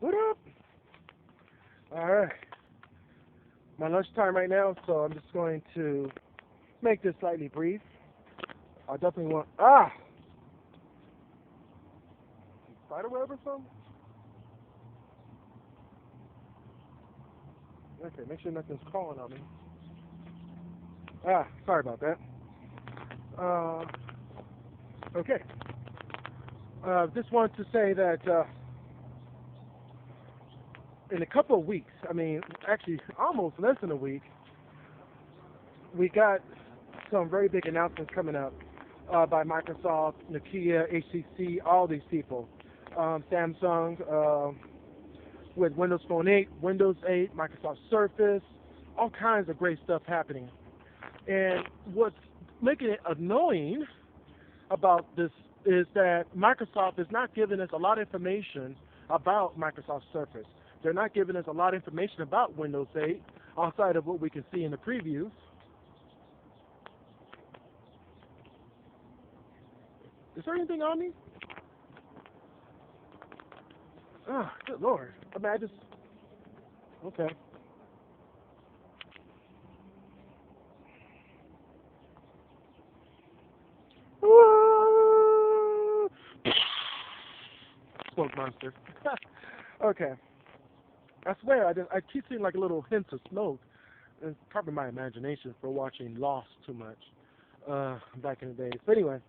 What up? All right. My lunchtime right now, so I'm just going to make this slightly brief. I definitely want spider web or something. Okay, make sure nothing's crawling on me. Sorry about that. Uh, okay. Just wanted to say that in a couple of weeks, I mean, actually almost less than a week, we got some very big announcements coming up by Microsoft, Nokia, HTC, all these people. Samsung with Windows Phone 8, Windows 8, Microsoft Surface, all kinds of great stuff happening. And what's making it annoying about this is that Microsoft is not giving us a lot of information about Microsoft Surface. They're not giving us a lot of information about Windows 8 outside of what we can see in the previews. Is there anything on me? Oh, good Lord. I mean, okay. Smoke monster. Okay. I swear, I keep seeing like a little hint of smoke. It's probably my imagination for watching Lost too much back in the days. But anyway,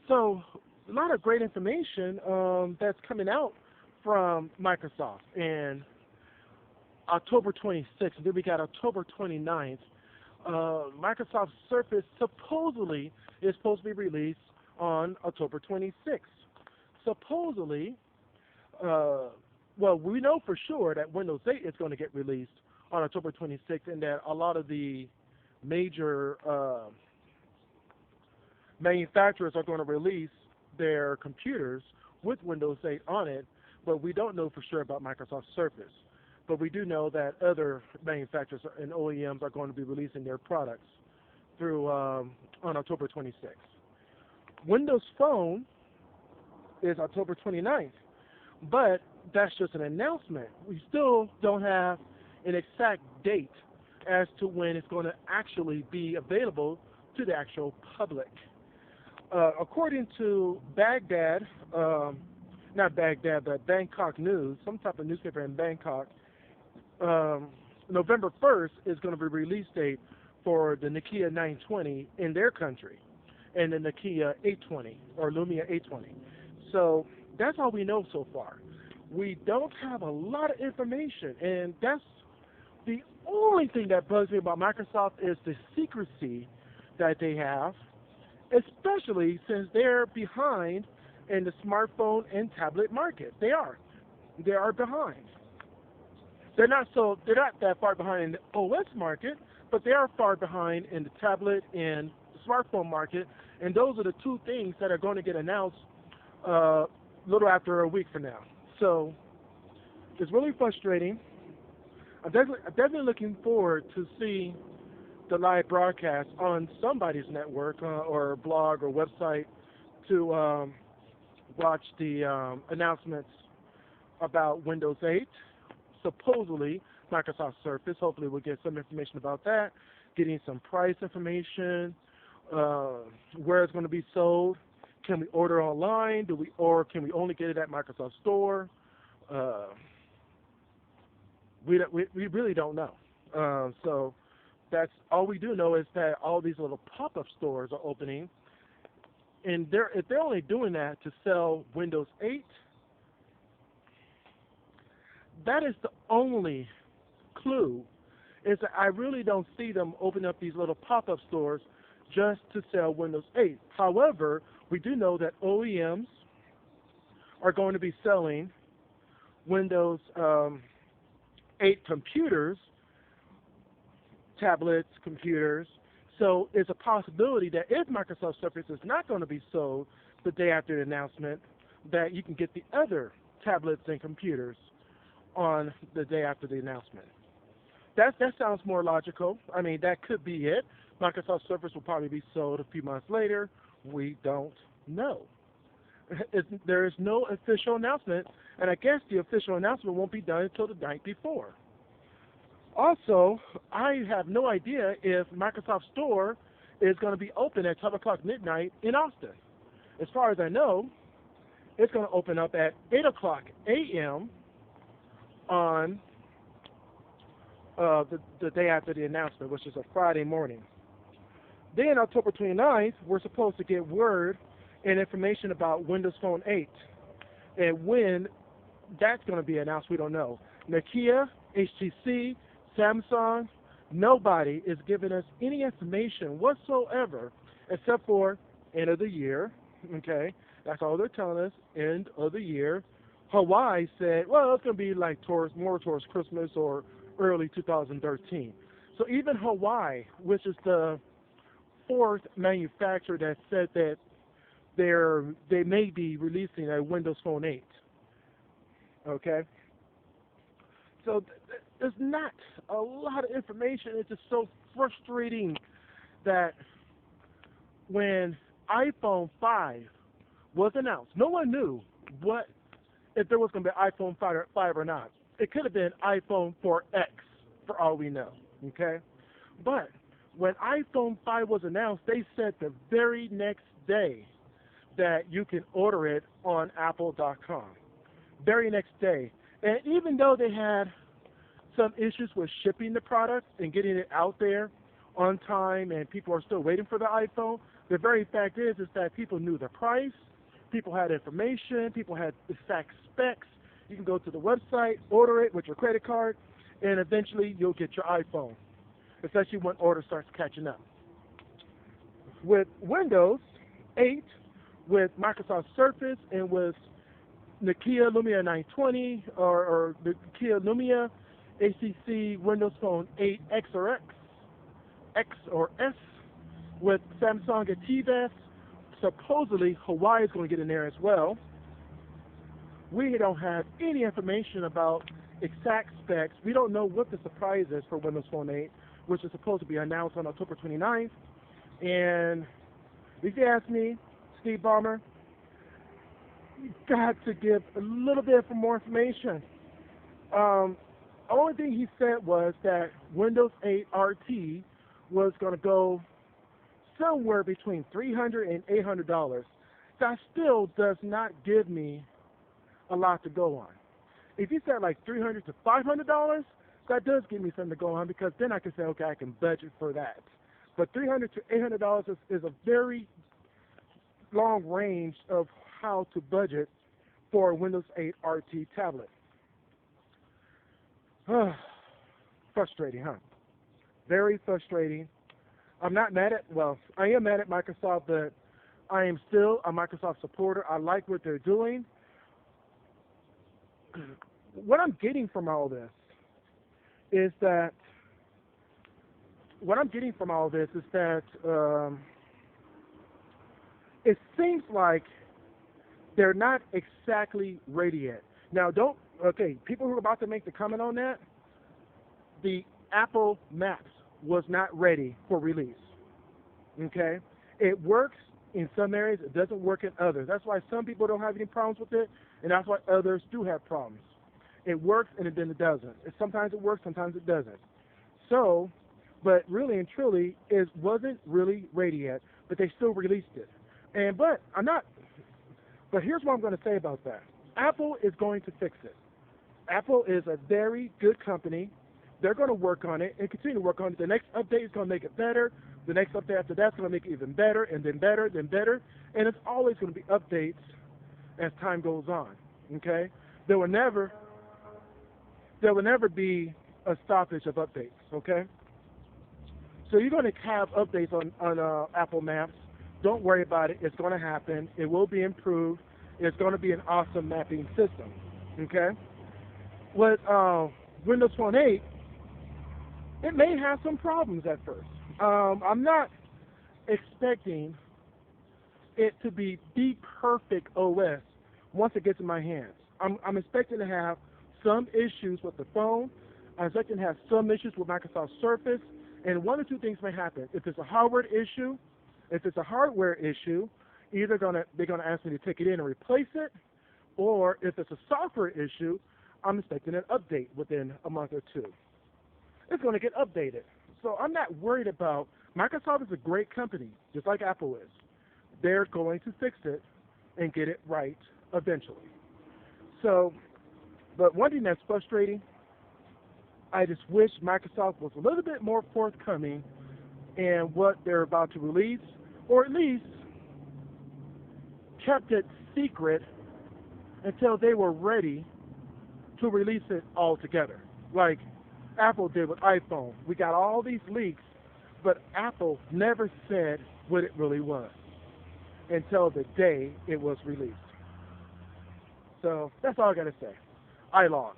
so a lot of great information that's coming out from Microsoft. And October 26th, and then we got October 29th. Microsoft Surface supposedly is supposed to be released on October 26th. Supposedly, well, we know for sure that Windows 8 is going to get released on October 26th, and that a lot of the major manufacturers are going to release their computers with Windows 8 on it, but we don't know for sure about Microsoft Surface. But we do know that other manufacturers and OEMs are going to be releasing their products through on October 26th. Windows Phone is October 29th, but that's just an announcement. We still don't have an exact date as to when it's going to actually be available to the actual public. According to Baghdad, not Baghdad, but Bangkok News, some type of newspaper in Bangkok, November 1st is going to be release date for the Nokia 920 in their country, and the Nokia 820 or Lumia 820. So that's all we know so far. We don't have a lot of information, and that's the only thing that bugs me about Microsoft is the secrecy that they have, especially since they're behind in the smartphone and tablet market. They are behind. They're not that far behind in the OS market, but they are far behind in the tablet and the smartphone market, and those are the two things that are going to get announced a little after a week from now. So it's really frustrating. I'm definitely looking forward to see the live broadcast on somebody's network or blog or website to watch the announcements about Windows 8. Supposedly Microsoft Surface. Hopefully we'll get some information about that, getting some price information, where it's going to be sold. Can we order online? Or can we only get it at Microsoft Store? We really don't know. So that's all we do know is that all these little pop-up stores are opening, and if they're only doing that to sell Windows 8, that is the only clue, is that I really don't see them open up these little pop-up stores just to sell Windows 8. However, we do know that OEMs are going to be selling Windows 8 computers, tablets, computers. So it's a possibility that if Microsoft Surface is not going to be sold the day after the announcement, that you can get the other tablets and computers on the day after the announcement. That sounds more logical. I mean, that could be it. Microsoft Surface will probably be sold a few months later. We don't know. There is no official announcement And I guess the official announcement won't be done until the night before. Also, I have no idea if Microsoft Store is going to be open at 12 o'clock midnight in Austin. As far as I know, it's going to open up at 8 o'clock a.m. on the day after the announcement, which is a Friday morning. Then October 29th, we're supposed to get word and information about Windows Phone 8. And when that's going to be announced, we don't know. Nokia, HTC, Samsung, nobody is giving us any information whatsoever except for end of the year. Okay, that's all they're telling us, end of the year. Hawaii said, well, it's going to be like more towards Christmas or early 2013. So even Hawaii, which is the fourth manufacturer that said that they may be releasing a Windows Phone 8. Okay? So there's not a lot of information. It's just so frustrating that when iPhone 5 was announced, no one knew if there was going to be iPhone 5 or not. It could have been iPhone 4X for all we know. Okay? But when iPhone 5 was announced, they said the very next day that you can order it on Apple.com. Very next day. And even though they had some issues with shipping the product and getting it out there on time and people are still waiting for the iPhone, the very fact is that people knew the price, people had information, people had exact specs. You can go to the website, order it with your credit card, and eventually you'll get your iPhone, especially when order starts catching up. With Windows 8, with Microsoft Surface, and with Nokia Lumia 920 or the Nokia Lumia HTC Windows Phone 8 X or S, with Samsung and TVS, supposedly Hawaii is going to get in there as well. We don't have any information about exact specs. We don't know what the surprise is for Windows Phone 8, which is supposed to be announced on October 29th. And if you ask me, Steve Ballmer, you got to give a little bit more information. Only thing he said was that Windows 8 RT was going to go somewhere between $300 and $800. That still does not give me a lot to go on. If you said like $300 to $500, that does give me something to go on, because then I can say, okay, I can budget for that. But $300 to $800 is a very long range of how to budget for a Windows 8 RT tablet. Frustrating, huh? Very frustrating. I'm not mad at, well, I am mad at Microsoft, but I am still a Microsoft supporter. I like what they're doing. What I'm getting from all this is that it seems like they're not exactly ready yet. Now, people who are about to make the comment on that, the Apple Maps was not ready for release. Okay? It works in some areas, it doesn't work in others. That's why some people don't have any problems with it, and that's why others do have problems. It works and then it doesn't. Sometimes it works, sometimes it doesn't. So, but really and truly, it wasn't really ready yet, but they still released it. But here's what I'm going to say about that. Apple is going to fix it. Apple is a very good company. They're going to work on it and continue to work on it. The next update is going to make it better. The next update after that's going to make it even better, and then better, then better. And it's always going to be updates as time goes on. Okay? There will never be a stoppage of updates. Okay? So you're going to have updates on Apple Maps. Don't worry about it. It's going to happen. It will be improved. It's going to be an awesome mapping system. Okay? With Windows Phone 8, it may have some problems at first. I'm not expecting it to be the perfect OS once it gets in my hands. I'm expecting to have some issues with the phone. I'm expecting to have some issues with Microsoft Surface. And one or two things may happen. If it's a hardware issue, either they're going to ask me to take it in and replace it, Or if it's a software issue, I'm expecting an update within a month or two. It's going to get updated. So I'm not worried about, Microsoft is a great company, just like Apple is. They're going to fix it and get it right eventually. So, but one thing that's frustrating, I just wish Microsoft was a little bit more forthcoming in what they're about to release, or at least kept it secret until they were ready to release it all together. Like Apple did with iPhone. We got all these leaks, but Apple never said what it really was until the day it was released. So that's all I got to say. iLOG.